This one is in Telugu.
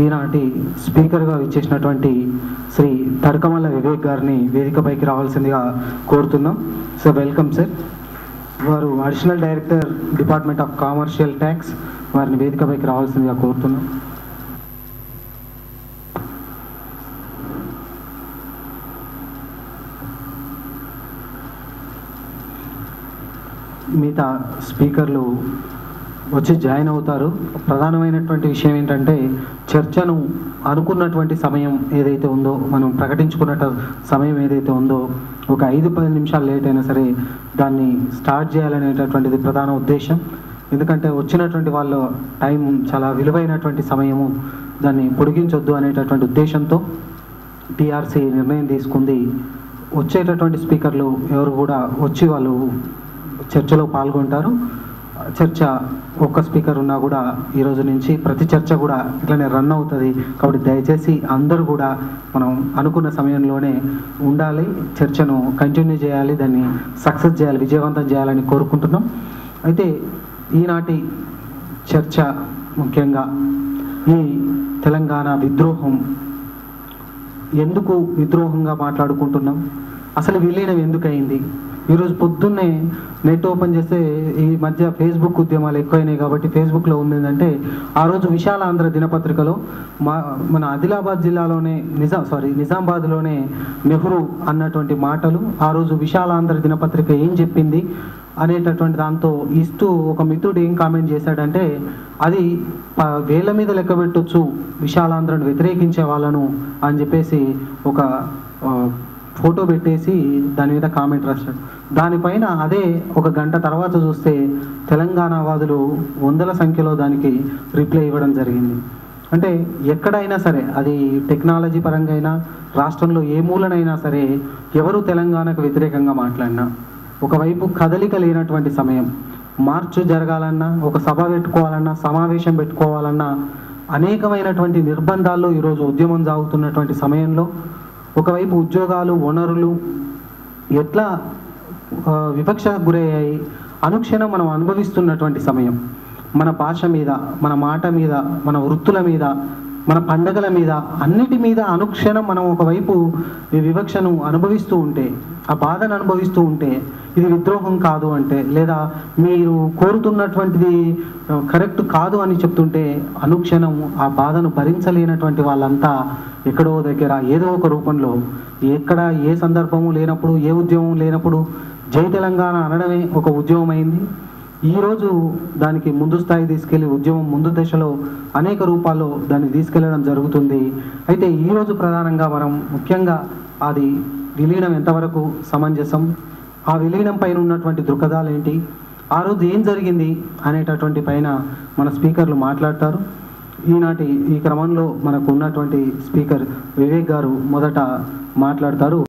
ఈనాటి స్పీకర్గా ఇచ్చేసినటువంటి శ్రీ తడకమల్ల వివేక్ గారిని వేదికపైకి రావాల్సిందిగా కోరుతున్నాం. So welcome sir. వారు additional director department of commercial tax, వారిని వేదికపైకి రావాల్సిందిగా కోరుతున్నాం. మిగతా స్పీకర్లు వచ్చి జాయిన్ అవుతారు. ప్రధానమైనటువంటి విషయం ఏంటంటే చర్చను అనుకున్నటువంటి సమయం ఏదైతే ఉందో, మనం ప్రకటించుకున్న సమయం ఏదైతే ఉందో, ఒక 5-10 నిమిషాలు లేట్ అయినా సరే దాన్ని స్టార్ట్ చేయాలనేటటువంటిది ప్రధాన ఉద్దేశం. ఎందుకంటే వచ్చినటువంటి వాళ్ళ టైం చాలా విలువైనటువంటి సమయము, దాన్ని పొడిగించొద్దు అనేటటువంటి ఉద్దేశంతో టీఆర్సీ నిర్ణయం తీసుకుంది. వచ్చేటటువంటి స్పీకర్లు ఎవరు కూడా వచ్చి వాళ్ళు చర్చలో పాల్గొంటారు. చర్చ ఒక్క స్పీకర్ ఉన్నా కూడా ఈరోజు నుంచి ప్రతి చర్చ కూడా ఇట్లనే రన్ అవుతుంది. కాబట్టి దయచేసి అందరూ కూడా మనం అనుకున్న సమయంలోనే ఉండాలి, చర్చను కంటిన్యూ చేయాలి, దాన్ని సక్సెస్ చేయాలి, విజయవంతం చేయాలని కోరుకుంటున్నాం. అయితే ఈనాటి చర్చ ముఖ్యంగా ఈ తెలంగాణ విద్రోహం, ఎందుకు విద్రోహంగా మాట్లాడుకుంటున్నాం, అసలు విలీనం ఎందుకు అయింది. ఈరోజు పొద్దున్నే నెట్ ఓపెన్ చేస్తే ఈ మధ్య ఫేస్బుక్ ఉద్యమాలు ఎక్కువైనాయి కాబట్టి ఫేస్బుక్లో ఉందంటే, ఆ రోజు విశాల ఆంధ్ర దినపత్రికలో మన ఆదిలాబాద్ జిల్లాలోనే నిజామాబాద్లోనే నెహ్రూ అన్నటువంటి మాటలు, ఆ రోజు విశాల ఆంధ్ర దినపత్రిక ఏం చెప్పింది అనేటటువంటి దాంతో ఇస్తూ ఒక మిత్రుడు ఏం కామెంట్ చేశాడంటే, అది వేల మీద లెక్క పెట్టొచ్చు విశాలాంధ్రను వ్యతిరేకించే వాళ్ళను అని చెప్పేసి ఒక ఫోటో పెట్టేసి దాని మీద కామెంట్ రాశాడు. దానిపైన అదే ఒక గంట తర్వాత చూస్తే తెలంగాణ వాదులు వందల సంఖ్యలో దానికి రిప్లై ఇవ్వడం జరిగింది. అంటే ఎక్కడైనా సరే, అది టెక్నాలజీ పరంగా అయినా, రాష్ట్రంలో ఏ మూలనైనా సరే, ఎవరు తెలంగాణకు వ్యతిరేకంగా మాట్లాడినా, ఒకవైపు కదలిక లేనటువంటి సమయం, మార్చు జరగాలన్నా, ఒక సభ పెట్టుకోవాలన్నా, సమావేశం పెట్టుకోవాలన్నా అనేకమైనటువంటి నిర్బంధాల్లో ఈరోజు ఉద్యమం సాగుతున్నటువంటి సమయంలో, ఒకవైపు ఉద్యోగాలు, వనరులు ఎట్లా వివక్షకు గురయ్యాయి, అనుక్షణం మనం అనుభవిస్తున్నటువంటి సమయం, మన భాష మీద, మన మాట మీద, మన వృత్తుల మీద, మన పండగల మీద, అన్నిటి మీద అనుక్షణం మనం ఒకవైపు ఈ వివక్షను అనుభవిస్తూ ఉంటే, ఆ బాధను అనుభవిస్తూ ఉంటే, ఇది విద్రోహం కాదు అంటే, లేదా మీరు కోరుతున్నటువంటిది కరెక్ట్ కాదు అని చెప్తుంటే, అనుక్షణం ఆ బాధను భరించలేనటువంటి వాళ్ళంతా ఎక్కడో దగ్గర ఏదో ఒక రూపంలో, ఎక్కడ ఏ సందర్భము లేనప్పుడు, ఏ ఉద్యమం లేనప్పుడు జై తెలంగాణ అనడమే ఒక ఉద్యమం అయింది. ఈరోజు దానికి ముందు స్థాయి తీసుకెళ్లి ఉద్యమం ముందు దశలో అనేక రూపాల్లో దాన్ని తీసుకెళ్లడం జరుగుతుంది. అయితే ఈరోజు ప్రధానంగా మనం ముఖ్యంగా అది విలీనం ఎంతవరకు సమంజసం, ఆ విలీనం పైన ఉన్నటువంటి దృక్పథాలు ఏంటి, ఆ రోజు ఏం జరిగింది అనేటటువంటి పైన మన స్పీకర్లు మాట్లాడతారు. ఈనాటి ఈ క్రమంలో మనకు ఉన్నటువంటి స్పీకర్ వివేక్ గారు మొదట మాట్లాడతారు.